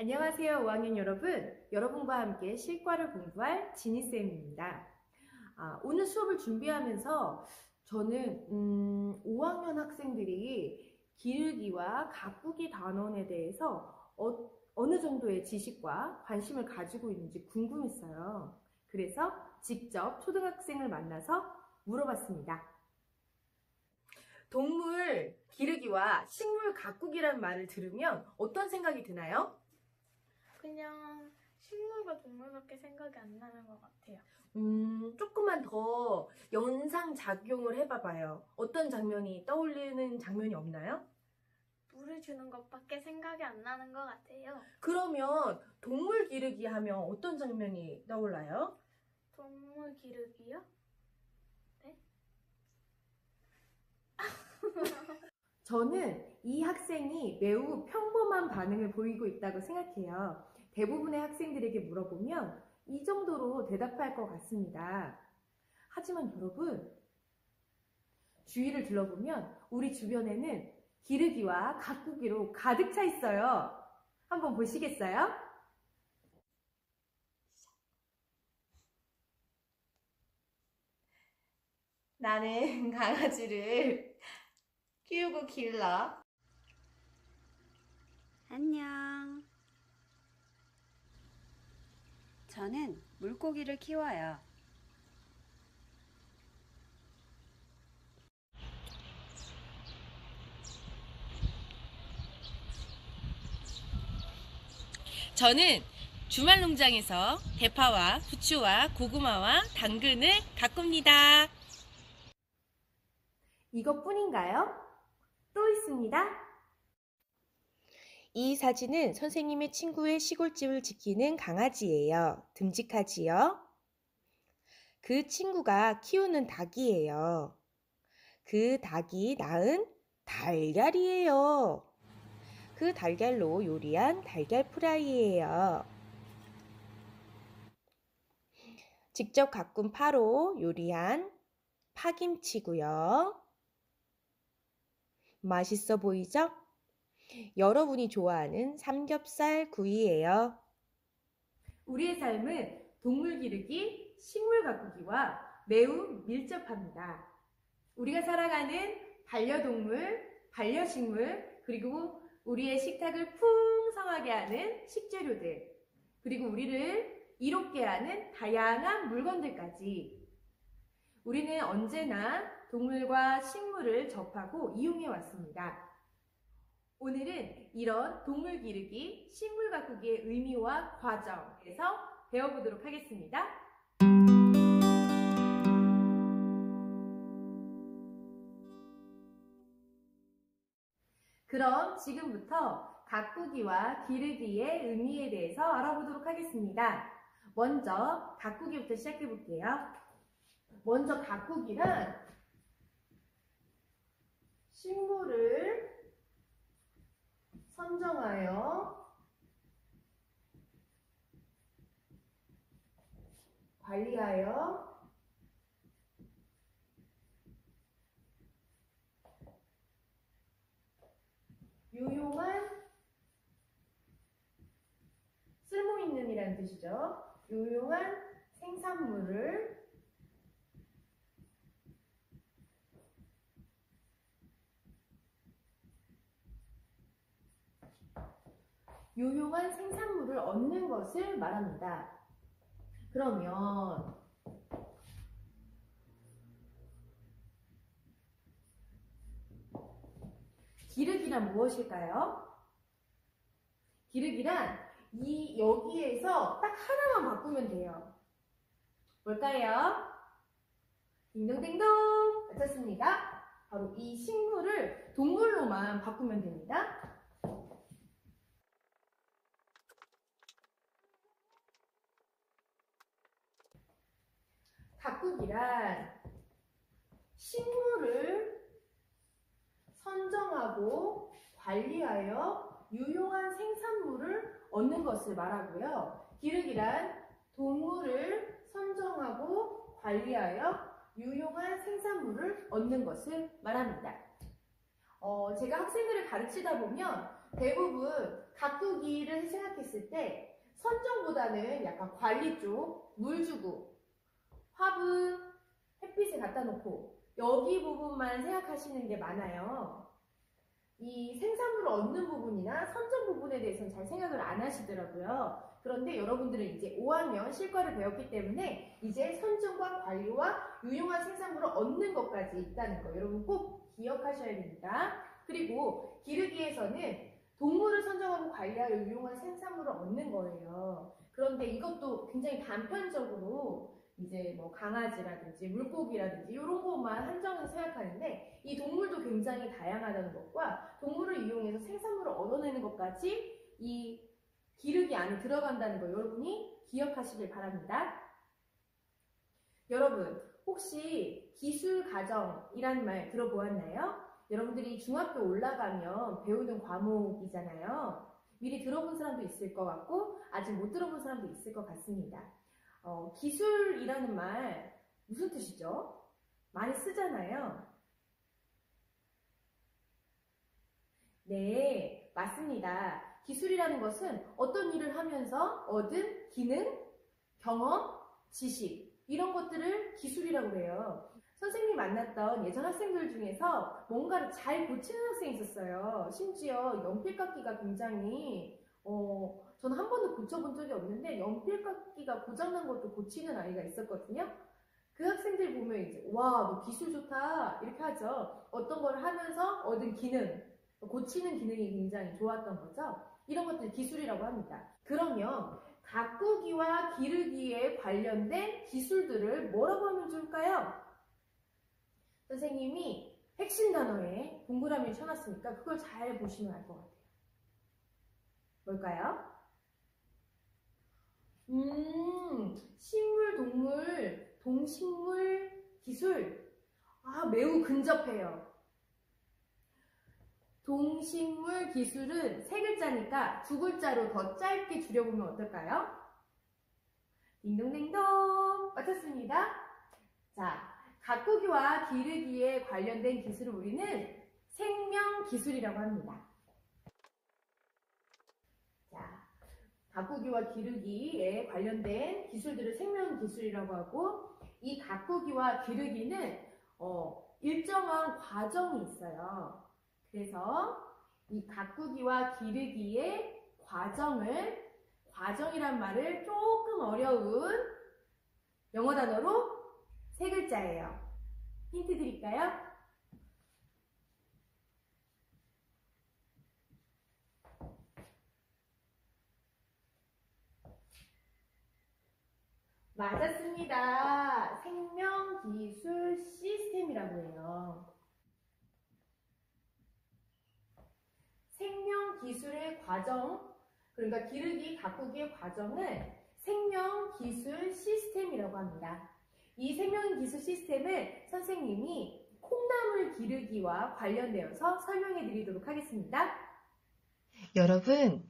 안녕하세요, 5학년 여러분. 여러분과 함께 실과를 공부할 지니쌤입니다. 오늘 수업을 준비하면서 저는 5학년 학생들이 기르기와 가꾸기 단원에 대해서 어느 정도의 지식과 관심을 가지고 있는지 궁금했어요. 그래서 직접 초등학생을 만나서 물어봤습니다. 동물 기르기와 식물 가꾸기라는 말을 들으면 어떤 생각이 드나요? 그냥 식물과 동물밖에 생각이 안 나는 것 같아요. 조금만 더 연상작용을 해봐봐요. 어떤 장면이 떠올리는 장면이 없나요? 물을 주는 것밖에 생각이 안 나는 것 같아요. 그러면 동물 기르기 하면 어떤 장면이 떠올라요? 동물 기르기요? 네? 저는 이 학생이 매우 평범한 반응을 보이고 있다고 생각해요. 대부분의 학생들에게 물어보면 이 정도로 대답할 것 같습니다. 하지만 여러분, 주위를 둘러보면 우리 주변에는 기르기와 가꾸기로 가득 차 있어요. 한번 보시겠어요? 나는 강아지를 키우고 길러. 안녕. 저는 물고기를 키워요. 저는 주말 농장에서 대파와 부추와 고구마와 당근을 가꿉니다. 이것뿐인가요? 또 있습니다. 이 사진은 선생님의 친구의 시골집을 지키는 강아지예요. 듬직하지요? 그 친구가 키우는 닭이에요. 그 닭이 낳은 달걀이에요. 그 달걀로 요리한 달걀 프라이예요. 직접 가꾼 파로 요리한 파김치고요. 맛있어 보이죠? 여러분이 좋아하는 삼겹살 구이예요. 우리의 삶은 동물 기르기, 식물 가꾸기와 매우 밀접합니다. 우리가 살아가는 반려동물, 반려식물, 그리고 우리의 식탁을 풍성하게 하는 식재료들, 그리고 우리를 이롭게 하는 다양한 물건들까지 우리는 언제나 동물과 식물을 접하고 이용해 왔습니다. 오늘은 이런 동물 기르기, 식물 가꾸기의 의미와 과정에서 배워보도록 하겠습니다. 그럼 지금부터 가꾸기와 기르기의 의미에 대해서 알아보도록 하겠습니다. 먼저 가꾸기부터 시작해 볼게요. 먼저 가꾸기란 식물을 선정하여 관리하여 유용한 쓸모있는 이라는 뜻이죠. 유용한 생산물을 얻는 것을 말합니다. 그러면 기르기란 무엇일까요? 기르기란 여기에서 딱 하나만 바꾸면 돼요. 뭘까요? 딩동댕동! 맞췄습니다. 바로 이 식물을 동물로만 바꾸면 됩니다. 가꾸기란 식물을 선정하고 관리하여 유용한 생산물을 얻는 것을 말하고요. 기르기란 동물을 선정하고 관리하여 유용한 생산물을 얻는 것을 말합니다. 제가 학생들을 가르치다 보면 대부분 가꾸기를 생각했을 때 선정보다는 약간 관리 쪽, 물 주고, 화분, 햇빛에 갖다 놓고 여기 부분만 생각하시는 게 많아요. 이 생산물을 얻는 부분이나 선정 부분에 대해서는 잘 생각을 안 하시더라고요. 그런데 여러분들은 이제 5학년 실과를 배웠기 때문에 이제 선정과 관리와 유용한 생산물을 얻는 것까지 있다는 거 여러분 꼭 기억하셔야 됩니다. 그리고 기르기에서는 동물을 선정하고 관리하여 유용한 생산물을 얻는 거예요. 그런데 이것도 굉장히 단편적으로 이제 뭐 강아지라든지 물고기라든지 이런 것만 한정해서 생각하는데 이 동물도 굉장히 다양하다는 것과 동물을 이용해서 생산물을 얻어내는 것까지 이 기르기 안에 들어간다는 거 여러분이 기억하시길 바랍니다. 여러분 혹시 기술과정이라는 말 들어보았나요? 여러분들이 중학교 올라가면 배우는 과목이잖아요. 미리 들어본 사람도 있을 것 같고 아직 못 들어본 사람도 있을 것 같습니다. 기술이라는 말 무슨 뜻이죠? 많이 쓰잖아요. 네, 맞습니다. 기술이라는 것은 어떤 일을 하면서 얻은 기능, 경험, 지식 이런 것들을 기술이라고 해요. 선생님이 만났던 예전 학생들 중에서 뭔가를 잘 고치는 학생이 있었어요. 심지어 연필깎이가 굉장히 저는 한 번도 고쳐본 적이 없는데 연필깎이가 고장난 것도 고치는 아이가 있었거든요. 그 학생들 보면 이제 와, 너 기술 좋다 이렇게 하죠. 어떤 걸 하면서 얻은 기능, 고치는 기능이 굉장히 좋았던 거죠. 이런 것들 기술이라고 합니다. 그러면 가꾸기와 기르기에 관련된 기술들을 뭐라고 하면 좋을까요? 선생님이 핵심 단어에 동그라미를 쳐놨으니까 그걸 잘 보시면 알 것 같아요. 뭘까요? 식물, 동물, 동식물, 기술. 매우 근접해요. 동식물, 기술은 세 글자니까 두 글자로 더 짧게 줄여보면 어떨까요? 딩동댕동! 맞췄습니다. 자, 가꾸기와 기르기에 관련된 기술을 우리는 생명기술이라고 합니다. 자, 가꾸기와 기르기에 관련된 기술들을 생명기술이라고 하고 이 가꾸기와 기르기는 일정한 과정이 있어요. 그래서 이 가꾸기와 기르기의 과정이란 말을 조금 어려운 영어 단어로 세 글자예요. 힌트 드릴까요? 맞았습니다. 생명기술 시스템이라고 해요. 생명기술의 과정, 그러니까 기르기, 가꾸기의 과정을 생명기술 시스템이라고 합니다. 이 생명기술 시스템을 선생님이 콩나물 기르기와 관련되어서 설명해 드리도록 하겠습니다. 여러분,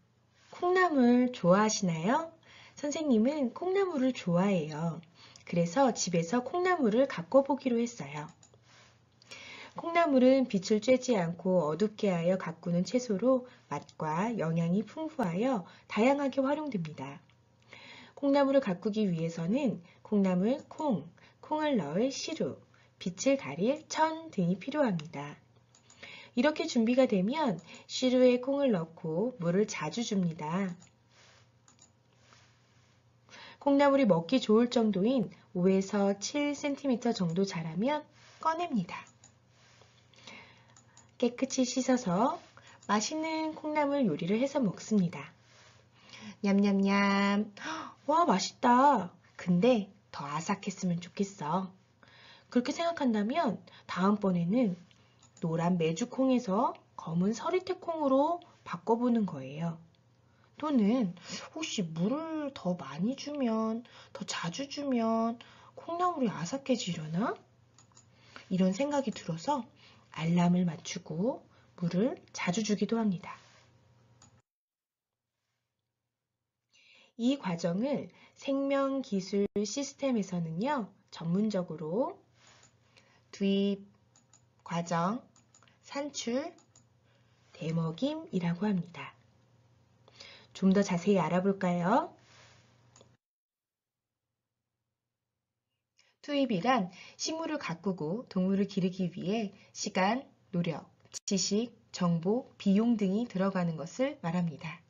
콩나물 좋아하시나요? 선생님은 콩나물을 좋아해요. 그래서 집에서 콩나물을 가꿔보기로 했어요. 콩나물은 빛을 쬐지 않고 어둡게 하여 가꾸는 채소로 맛과 영양이 풍부하여 다양하게 활용됩니다. 콩나물을 가꾸기 위해서는 콩나물 콩을 넣을 시루, 빛을 가릴 천 등이 필요합니다. 이렇게 준비가 되면 시루에 콩을 넣고 물을 자주 줍니다. 콩나물이 먹기 좋을 정도인 5에서 7cm 정도 자라면 꺼냅니다. 깨끗이 씻어서 맛있는 콩나물 요리를 해서 먹습니다. 냠냠냠. 와, 맛있다. 근데 더 아삭했으면 좋겠어. 그렇게 생각한다면 다음번에는 노란 메주콩에서 검은 서리태콩으로 바꿔보는 거예요. 또는 혹시 물을 더 많이 주면, 더 자주 주면 콩나물이 아삭해지려나? 이런 생각이 들어서 알람을 맞추고 물을 자주 주기도 합니다. 이 과정을 생명기술 시스템에서는요, 전문적으로 투입, 과정, 산출, 대먹임이라고 합니다. 좀 더 자세히 알아볼까요? 투입이란 식물을 가꾸고 동물을 기르기 위해 시간, 노력, 지식, 정보, 비용 등이 들어가는 것을 말합니다.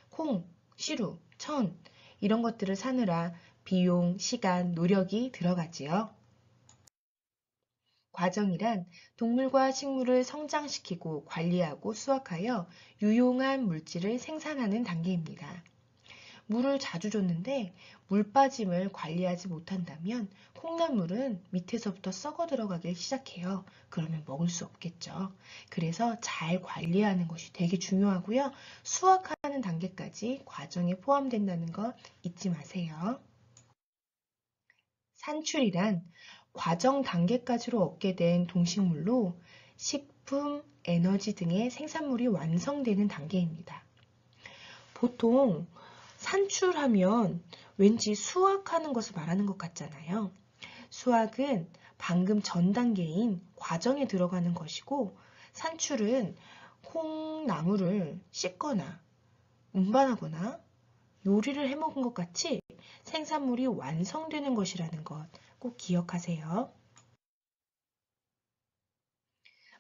콩, 시루, 천 이런 것들을 사느라 비용, 시간, 노력이 들어가지요. 과정이란 동물과 식물을 성장시키고 관리하고 수확하여 유용한 물질을 생산하는 단계입니다. 물을 자주 줬는데 물 빠짐을 관리하지 못한다면 콩나물은 밑에서부터 썩어 들어가기 시작해요. 그러면 먹을 수 없겠죠. 그래서 잘 관리하는 것이 되게 중요하고요. 수확하는 단계까지 과정에 포함된다는 거 잊지 마세요. 산출이란 과정 단계까지로 얻게 된 동식물로 식품, 에너지 등의 생산물이 완성되는 단계입니다. 보통 산출하면 왠지 수확하는 것을 말하는 것 같잖아요. 수확은 방금 전 단계인 과정에 들어가는 것이고 산출은 콩나물을 씻거나 운반하거나 요리를 해먹은 것 같이 생산물이 완성되는 것이라는 것 꼭 기억하세요.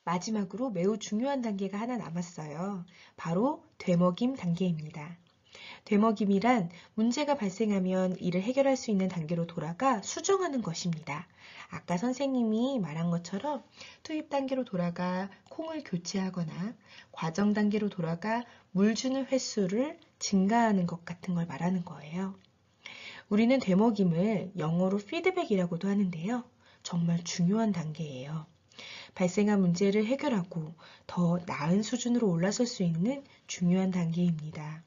마지막으로 매우 중요한 단계가 하나 남았어요. 바로 되먹임 단계입니다. 되먹임이란 문제가 발생하면 이를 해결할 수 있는 단계로 돌아가 수정하는 것입니다. 아까 선생님이 말한 것처럼 투입 단계로 돌아가 콩을 교체하거나 과정 단계로 돌아가 물 주는 횟수를 증가하는 것 같은 걸 말하는 거예요. 우리는 되먹임을 영어로 피드백이라고도 하는데요. 정말 중요한 단계예요. 발생한 문제를 해결하고 더 나은 수준으로 올라설 수 있는 중요한 단계입니다.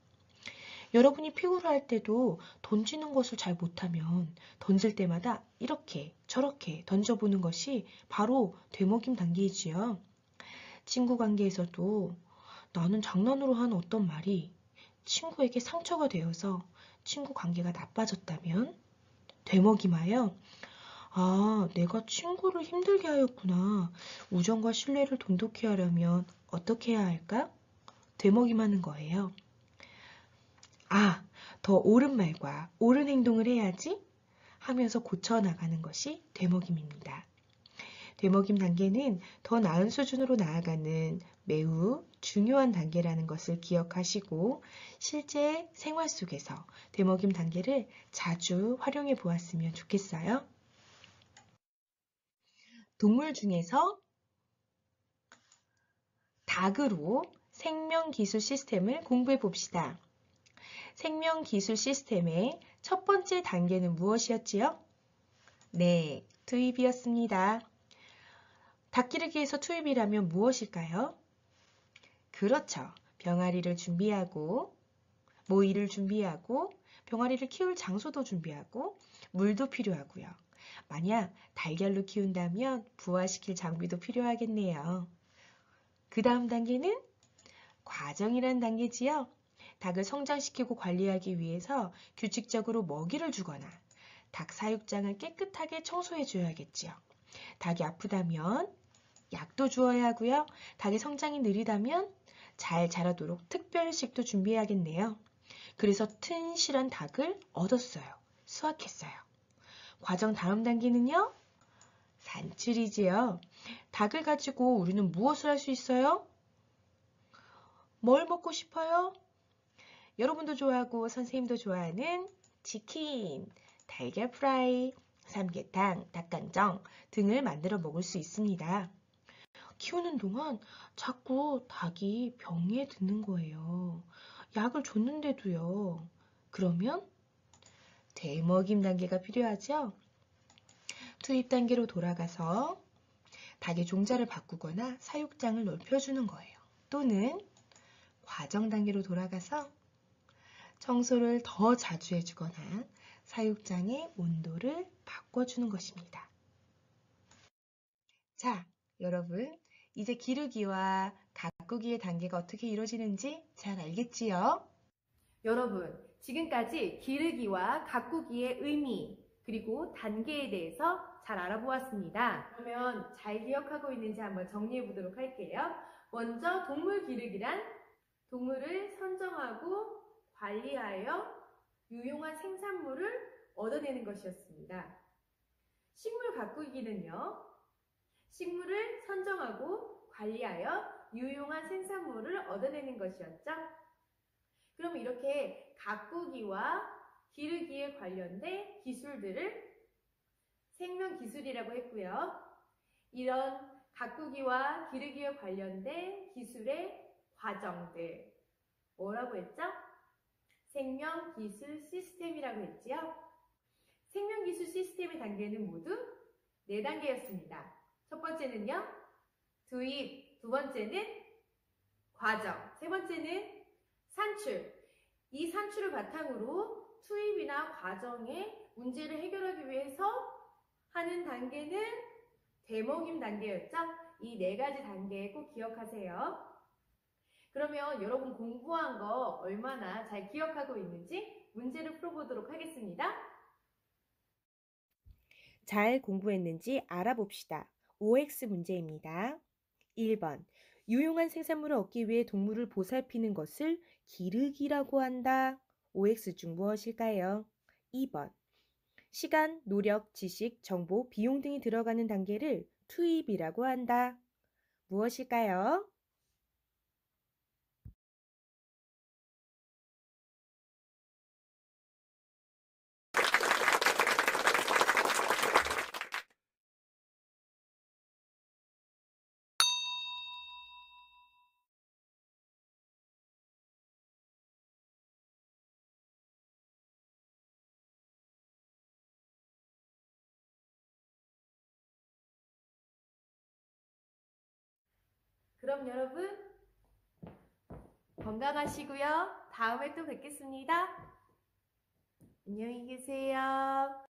여러분이 피구를 때도 던지는 것을 잘 못하면 던질 때마다 이렇게 저렇게 던져보는 것이 바로 되먹임 단계이지요. 친구 관계에서도 나는 장난으로 한 어떤 말이 친구에게 상처가 되어서 친구 관계가 나빠졌다면 되먹임하여 내가 친구를 힘들게 하였구나. 우정과 신뢰를 돈독히 하려면 어떻게 해야 할까? 되먹임하는 거예요. 더 옳은 말과 옳은 행동을 해야지 하면서 고쳐나가는 것이 되먹임입니다. 되먹임 단계는 더 나은 수준으로 나아가는 매우 중요한 단계라는 것을 기억하시고 실제 생활 속에서 되먹임 단계를 자주 활용해 보았으면 좋겠어요. 동물 중에서 닭으로 생명기술 시스템을 공부해 봅시다. 생명기술 시스템의 첫 번째 단계는 무엇이었지요? 네, 투입이었습니다. 닭기르기에서 투입이라면 무엇일까요? 그렇죠. 병아리를 준비하고 모이를 준비하고 병아리를 키울 장소도 준비하고 물도 필요하고요. 만약 달걀로 키운다면 부화시킬 장비도 필요하겠네요. 그 다음 단계는 과정이란 단계지요. 닭을 성장시키고 관리하기 위해서 규칙적으로 먹이를 주거나 닭 사육장을 깨끗하게 청소해 줘야겠지요. 닭이 아프다면 약도 주어야 하고요. 닭의 성장이 느리다면 잘 자라도록 특별식도 준비해야겠네요. 그래서 튼실한 닭을 얻었어요. 수확했어요. 과정 다음 단계는요. 산출이지요. 닭을 가지고 우리는 무엇을 할 수 있어요? 뭘 먹고 싶어요? 여러분도 좋아하고 선생님도 좋아하는 치킨, 달걀 프라이, 삼계탕, 닭간정 등을 만들어 먹을 수 있습니다. 키우는 동안 자꾸 닭이 병에 드는 거예요. 약을 줬는데도요. 그러면 되먹임 단계가 필요하죠? 투입 단계로 돌아가서 닭의 종자를 바꾸거나 사육장을 넓혀주는 거예요. 또는 과정 단계로 돌아가서 청소를 더 자주 해주거나 사육장의 온도를 바꿔주는 것입니다. 자, 여러분 이제 기르기와 가꾸기의 단계가 어떻게 이루어지는지 잘 알겠지요? 여러분, 지금까지 기르기와 가꾸기의 의미, 그리고 단계에 대해서 잘 알아보았습니다. 그러면 잘 기억하고 있는지 한번 정리해 보도록 할게요. 먼저 동물 기르기란 동물을 선정하고 관리하여 유용한 생산물을 얻어내는 것이었습니다. 식물 가꾸기는요, 식물을 선정하고 관리하여 유용한 생산물을 얻어내는 것이었죠. 그럼 이렇게 가꾸기와 기르기에 관련된 기술들을 생명기술이라고 했고요. 이런 가꾸기와 기르기에 관련된 기술의 과정들, 뭐라고 했죠? 생명기술 시스템이라고 했지요. 생명기술 시스템의 단계는 모두 4단계였습니다. 첫 번째는요, 도입, 두 번째는 과정, 세 번째는 산출. 이 산출을 바탕으로 투입이나 과정의 문제를 해결하기 위해서 하는 단계는 되먹임 단계였죠. 이 4가지 단계 꼭 기억하세요. 그러면 여러분 공부한 거 얼마나 잘 기억하고 있는지 문제를 풀어보도록 하겠습니다. 잘 공부했는지 알아봅시다. OX 문제입니다. 1번. 유용한 생산물을 얻기 위해 동물을 보살피는 것을 기르기라고 한다. OX 중 무엇일까요? 2번. 시간, 노력, 지식, 정보, 비용 등이 들어가는 단계를 투입이라고 한다. 무엇일까요? 그럼 여러분 건강하시고요. 다음에 또 뵙겠습니다. 안녕히 계세요.